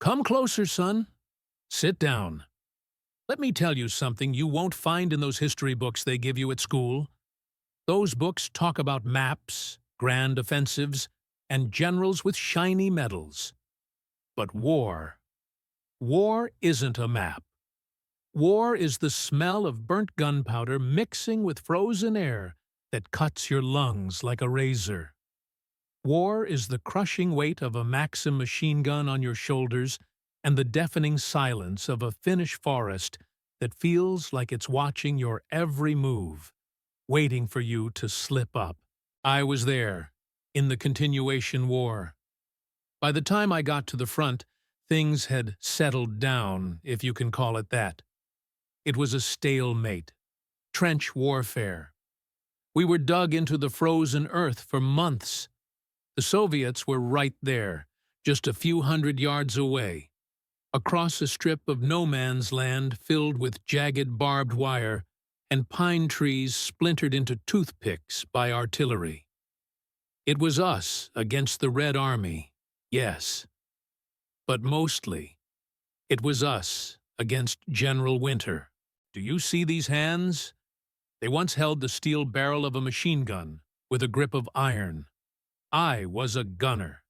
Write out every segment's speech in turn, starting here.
Come closer, son. Sit down. Let me tell you something you won't find in those history books they give you at school. Those books talk about maps, grand offensives, and generals with shiny medals. But war isn't a map. War is the smell of burnt gunpowder mixing with frozen air that cuts your lungs like a razor. War is the crushing weight of a Maxim machine gun on your shoulders and the deafening silence of a Finnish forest that feels like it's watching your every move, waiting for you to slip up. I was there, in the continuation war. By the time I got to the front, things had settled down, if you can call it that. It was a stalemate, trench warfare. We were dug into the frozen earth for months. The Soviets were right there, just a few hundred yards away, across a strip of no man's land filled with jagged barbed wire and pine trees splintered into toothpicks by artillery. It was us against the Red Army, yes. But mostly, it was us against General Winter. Do you see these hands? They once held the steel barrel of a machine gun with a grip of iron. I was a gunner.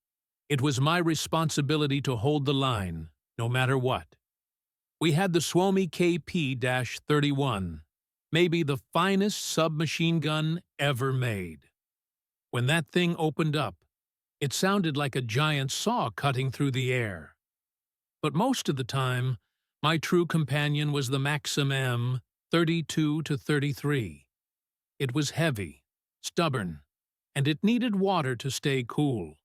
It was my responsibility to hold the line, no matter what. We had the Suomi KP-31, maybe the finest submachine gun ever made. When that thing opened up, it sounded like a giant saw cutting through the air. But most of the time, my true companion was the Maxim M 32-33. It was heavy, stubborn, and it needed water to stay cool.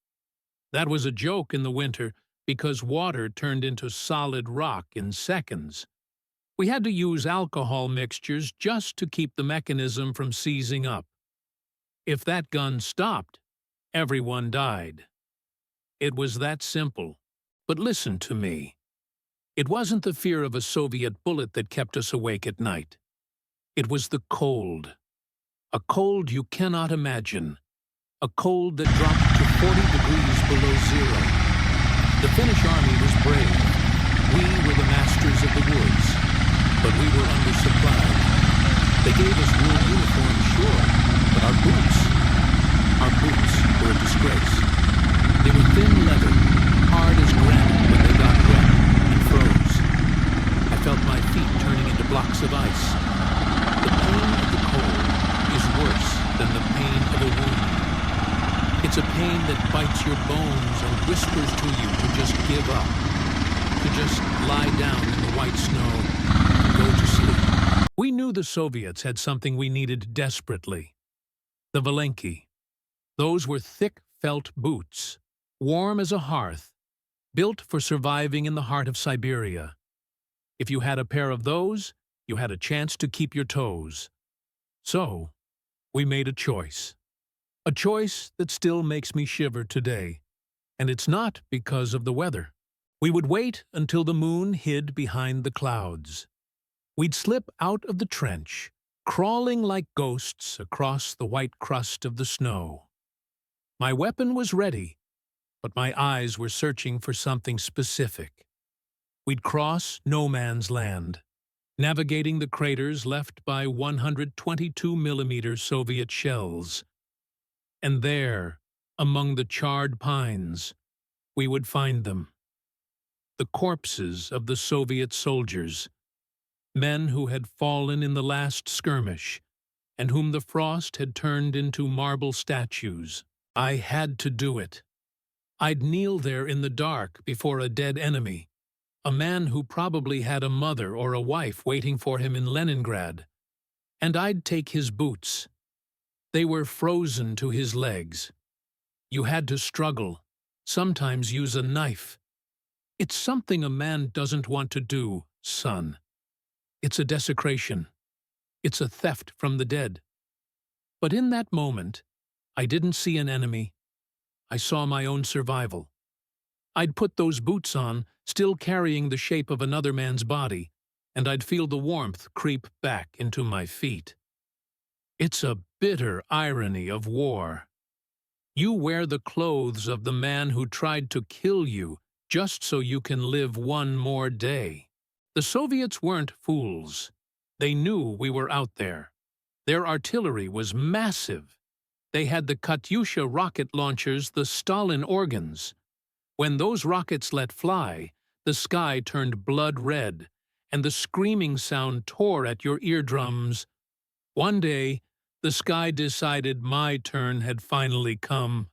That was a joke in the winter because water turned into solid rock in seconds. We had to use alcohol mixtures just to keep the mechanism from seizing up. If that gun stopped, everyone died. It was that simple. But listen to me. It wasn't the fear of a Soviet bullet that kept us awake at night. It was the cold. A cold you cannot imagine. A cold that dropped to 40 degrees below zero. The Finnish army was brave. We were the masters of the woods, but we were undersupplied. They gave us wool uniforms, sure, but our boots were a disgrace. They were thin leather, hard as granite when they got wet and froze. I felt my feet turning into blocks of ice. The pain of the cold is worse than the pain of a wound. It's a pain that bites your bones and whispers to you to just give up, to just lie down in the white snow and go to sleep. We knew the Soviets had something we needed desperately. The Valenki. Those were thick felt boots, warm as a hearth, built for surviving in the heart of Siberia. If you had a pair of those, you had a chance to keep your toes. So, we made a choice. A choice that still makes me shiver today. And it's not because of the weather. We would wait until the moon hid behind the clouds. We'd slip out of the trench, crawling like ghosts across the white crust of the snow. My weapon was ready, but my eyes were searching for something specific. We'd cross no man's land, navigating the craters left by 122mm Soviet shells. And there, among the charred pines, we would find them. The corpses of the Soviet soldiers, men who had fallen in the last skirmish, and whom the frost had turned into marble statues. I had to do it. I'd kneel there in the dark before a dead enemy, a man who probably had a mother or a wife waiting for him in Leningrad. And I'd take his boots. They were frozen to his legs. You had to struggle, sometimes use a knife. It's something a man doesn't want to do, son. It's a desecration. It's a theft from the dead. But in that moment, I didn't see an enemy. I saw my own survival. I'd put those boots on, still carrying the shape of another man's body, and I'd feel the warmth creep back into my feet. It's a bitter irony of war. You wear the clothes of the man who tried to kill you just so you can live one more day. The Soviets weren't fools. They knew we were out there. Their artillery was massive. They had the Katyusha rocket launchers, the Stalin organs. When those rockets let fly, the sky turned blood red, and the screaming sound tore at your eardrums. One day, the sky decided my turn had finally come.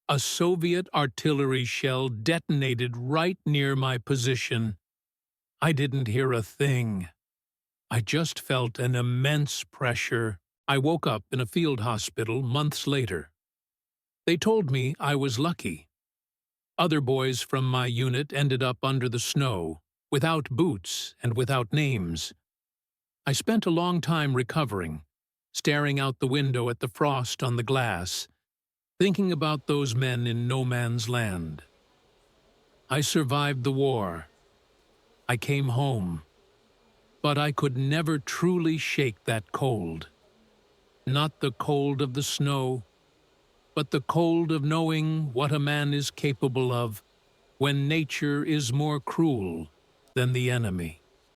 A Soviet artillery shell detonated right near my position. I didn't hear a thing. I just felt an immense pressure. I woke up in a field hospital months later. They told me I was lucky. Other boys from my unit ended up under the snow, without boots and without names. I spent a long time recovering, staring out the window at the frost on the glass, thinking about those men in no man's land. I survived the war. I came home. But I could never truly shake that cold. Not the cold of the snow, but the cold of knowing what a man is capable of when nature is more cruel than the enemy.